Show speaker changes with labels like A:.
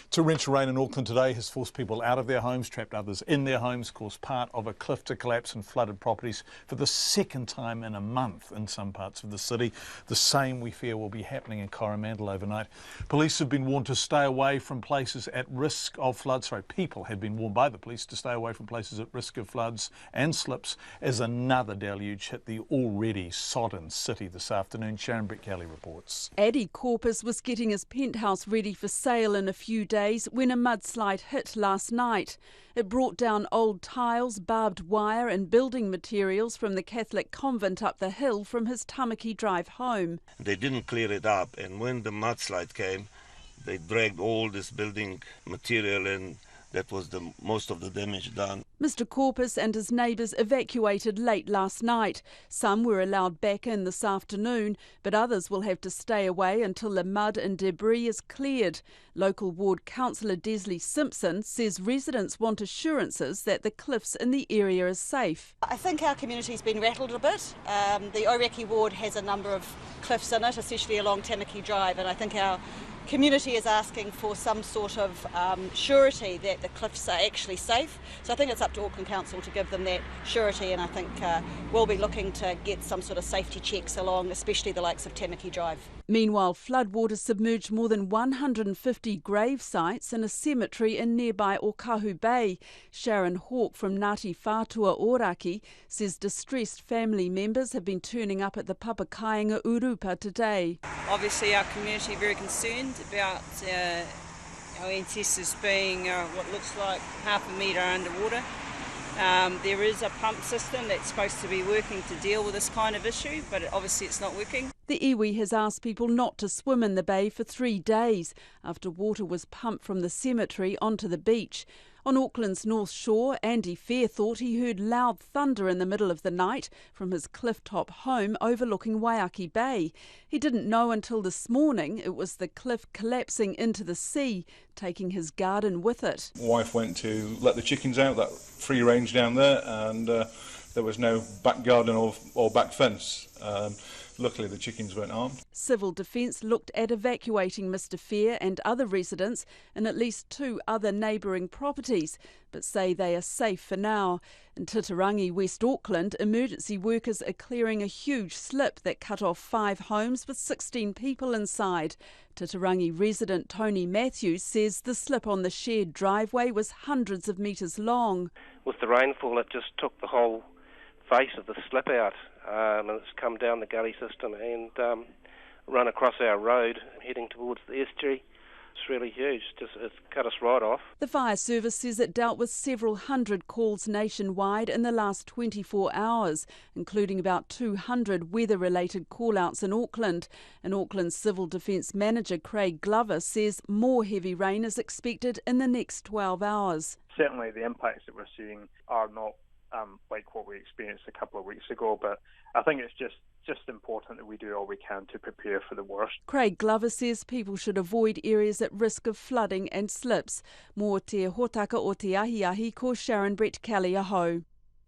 A: Torrential rain in Auckland today has forced people out of their homes, trapped others in their homes, caused part of a cliff to collapse and flooded properties for the second time in a month in some parts of the city. The same, we fear, will be happening in Coromandel overnight. Police have been warned to stay away from places at risk of floods. People had been warned by the police to stay away from places at risk of floods and slips as another deluge hit the already sodden city this afternoon. Sharon Brett-Kelly reports.
B: Eddie Corpus was getting his penthouse ready for sale in a few days when a mudslide hit last night. It brought down old tiles, barbed wire and building materials from the Catholic convent up the hill from his Tamaki drive home.
C: They didn't clear it up, and when the mudslide came, they dragged all this building material and that was most of the damage done.
B: Mr Corpus and his neighbours evacuated late last night. Some were allowed back in this afternoon, but others will have to stay away until the mud and debris is cleared. Local ward councillor Desley Simpson says residents want assurances that the cliffs in the area are safe.
D: I think our community's been rattled a bit. The Oireki ward has a number of cliffs in it, especially along Tamaki Drive, and I think our community is asking for some sort of surety that the cliffs are actually safe. So I think it's up to Auckland Council to give them that surety, and I think we'll be looking to get some sort of safety checks along, especially the likes of Tamaki Drive.
B: Meanwhile, floodwater submerged more than 150 grave sites in a cemetery in nearby Okahu Bay. Sharon Hawke from Ngāti Whātua Ōrākei says distressed family members have been turning up at the Papakainga Urupa today.
E: Obviously our community are very concerned about our ancestors being what looks like half a metre underwater. There is a pump system that's supposed to be working to deal with this kind of issue, but obviously it's not working.
B: The iwi has asked people not to swim in the bay for 3 days after water was pumped from the cemetery onto the beach. On Auckland's North Shore, Andy Fair thought he heard loud thunder in the middle of the night from his cliff-top home overlooking Waiaki Bay. He didn't know until this morning it was the cliff collapsing into the sea, taking his garden with it.
F: My wife went to let the chickens out, that free range down there, and there was no back garden or back fence. Luckily, the chickens weren't harmed.
B: Civil Defence looked at evacuating Mr Fair and other residents in at least 2 other neighbouring properties, but say they are safe for now. In Titirangi, West Auckland, emergency workers are clearing a huge slip that cut off 5 homes with 16 people inside. Titirangi resident Tony Matthews says the slip on the shared driveway was hundreds of metres long.
G: With the rainfall, it just took the whole face of the slip out. And it's come down the gully system and run across our road heading towards the estuary. It's really huge, it's cut us right off.
B: The fire service says it dealt with several hundred calls nationwide in the last 24 hours, including about 200 weather-related call-outs in Auckland. And Auckland's Civil Defence Manager Craig Glover says more heavy rain is expected in the next 12 hours.
H: Certainly the impacts that we're seeing are not like what we experienced a couple of weeks ago, but I think it's just important that we do all we can to prepare for the worst.
B: Craig Glover says people should avoid areas at risk of flooding and slips. Mō te hotaka o te ahi ko Sharon Brett-Kelly aho.